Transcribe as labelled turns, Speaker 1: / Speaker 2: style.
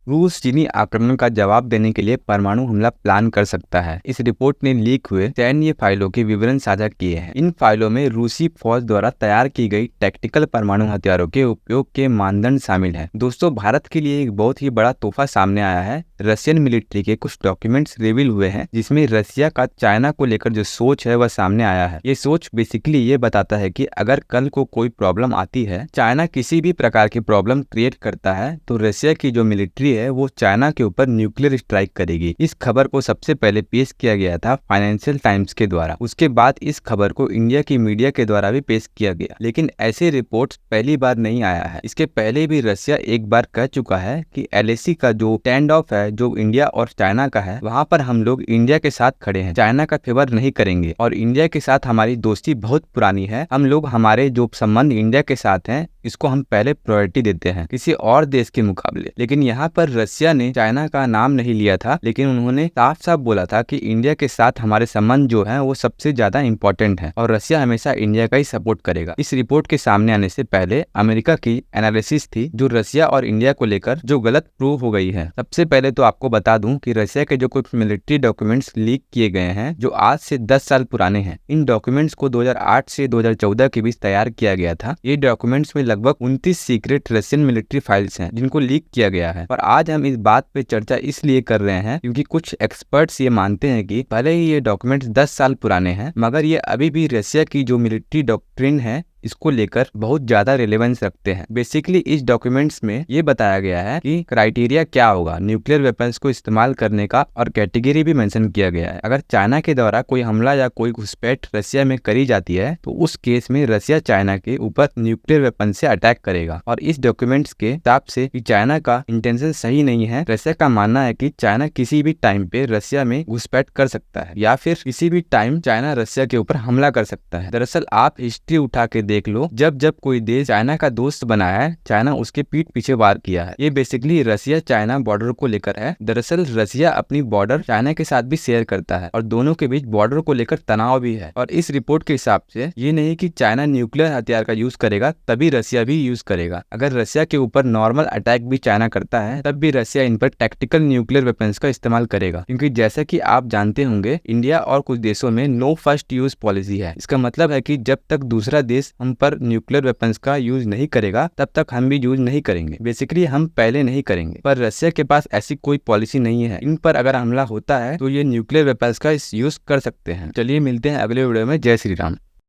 Speaker 1: रूस चीनी आक्रमण का जवाब देने के लिए परमाणु हमला प्लान कर सकता है। इस रिपोर्ट ने लीक हुए सैन्य फाइलों के विवरण साझा किए हैं। इन फाइलों में रूसी फौज द्वारा तैयार की गई टैक्टिकल परमाणु हथियारों के उपयोग के मानदंड शामिल हैं। दोस्तों, भारत के लिए एक बहुत ही बड़ा तोहफा सामने आया है। रशियन मिलिट्री के कुछ डॉक्यूमेंट्स रिवील हुए हैं जिसमें रशिया का चाइना को लेकर जो सोच है वह सामने आया है। ये सोच बेसिकली ये बताता है कि अगर कल को कोई प्रॉब्लम आती है, चाइना किसी भी प्रकार की प्रॉब्लम क्रिएट करता है, तो रशिया की जो मिलिट्री है वो चाइना के ऊपर न्यूक्लियर स्ट्राइक करेगी। इस खबर को सबसे पहले पेश किया गया था फाइनेंशियल टाइम्स के द्वारा। उसके बाद इस खबर को इंडिया की मीडिया के द्वारा भी पेश किया गया, लेकिन ऐसे रिपोर्ट्स पहली बार नहीं आया है। इसके पहले भी रशिया एक बार कह चुका है कि LAC का जो स्टैंड ऑफ है, जो इंडिया और चाइना का है, वहाँ पर हम लोग इंडिया के साथ खड़े हैं, चाइना का फेवर नहीं करेंगे और इंडिया के साथ हमारी दोस्ती बहुत पुरानी है। हम लोग हमारे जो संबंध इंडिया के साथ हैं इसको हम पहले प्रायोरिटी देते हैं किसी और देश के मुकाबले। लेकिन यहाँ पर रशिया ने चाइना का नाम नहीं लिया था, लेकिन उन्होंने साफ साफ बोला था कि इंडिया के साथ हमारे संबंध जो है वो सबसे ज्यादा इंपॉर्टेंट है और रशिया हमेशा इंडिया का ही सपोर्ट करेगा। इस रिपोर्ट के सामने आने से पहले अमेरिका की एनालिसिस थी जो रशिया और इंडिया को लेकर जो गलत प्रूव हो गई है। सबसे पहले तो आपको बता दूं कि रशिया के जो कुछ मिलिट्री डॉक्यूमेंट्स लीक किए गए हैं जो आज से 10 साल पुराने हैं। इन डॉक्यूमेंट्स को 2008 से 2014 के बीच तैयार किया गया था। ये डॉक्यूमेंट्स में लगभग 29 सीक्रेट रशियन मिलिट्री फाइल्स हैं जिनको लीक किया गया है। और आज हम इस बात पे चर्चा इसलिए कर रहे हैं क्योंकि कुछ एक्सपर्ट्स ये मानते हैं कि भले ही ये डॉक्यूमेंट्स 10 साल पुराने हैं, मगर ये अभी भी रशिया की जो मिलिट्री डॉक्ट्रिन है इसको लेकर बहुत ज्यादा रिलेवेंस रखते हैं। बेसिकली इस डॉक्यूमेंट्स में ये बताया गया है कि क्राइटेरिया क्या होगा न्यूक्लियर वेपन्स को इस्तेमाल करने का, और कैटेगरी भी मेंशन किया गया है। अगर चाइना के द्वारा कोई हमला या कोई घुसपैठ रशिया में करी जाती है तो उस केस में रशिया चाइना के ऊपर न्यूक्लियर वेपन से अटैक करेगा। और इस डॉक्यूमेंट्स के हिसाब से कि चाइना का इंटेंशन सही नहीं है। रशिया का मानना है कि चाइना किसी भी टाइम पे रशिया में घुसपैठ कर सकता है या फिर किसी भी टाइम चाइना रशिया के ऊपर हमला कर सकता है। दरअसल आप हिस्ट्री उठा के देख लो, जब जब कोई देश चाइना का दोस्त बना है, चाइना उसके पीठ पीछे वार किया है। ये बेसिकली रशिया चाइना बॉर्डर को लेकर है। दरअसल रशिया अपनी बॉर्डर चाइना के साथ भी शेयर करता है और दोनों के बीच बॉर्डर को लेकर तनाव भी है। और इस रिपोर्ट के हिसाब से ये नहीं कि चाइना न्यूक्लियर हथियार का यूज करेगा तभी रशिया भी यूज करेगा। अगर रशिया के ऊपर नॉर्मल अटैक भी चाइना करता है तब भी रशिया इन पर टैक्टिकल न्यूक्लियर वेपन्स का इस्तेमाल करेगा, क्योंकि जैसा कि आप जानते होंगे इंडिया और कुछ देशों में नो फर्स्ट यूज पॉलिसी है। इसका मतलब है कि जब तक दूसरा देश हम पर न्यूक्लियर वेपन्स का यूज नहीं करेगा तब तक हम भी यूज नहीं करेंगे। बेसिकली हम पहले नहीं करेंगे, पर रशिया के पास ऐसी कोई पॉलिसी नहीं है। इन पर अगर हमला होता है तो ये न्यूक्लियर वेपन्स का यूज कर सकते हैं। चलिए मिलते हैं अगले वीडियो में। जय श्री राम।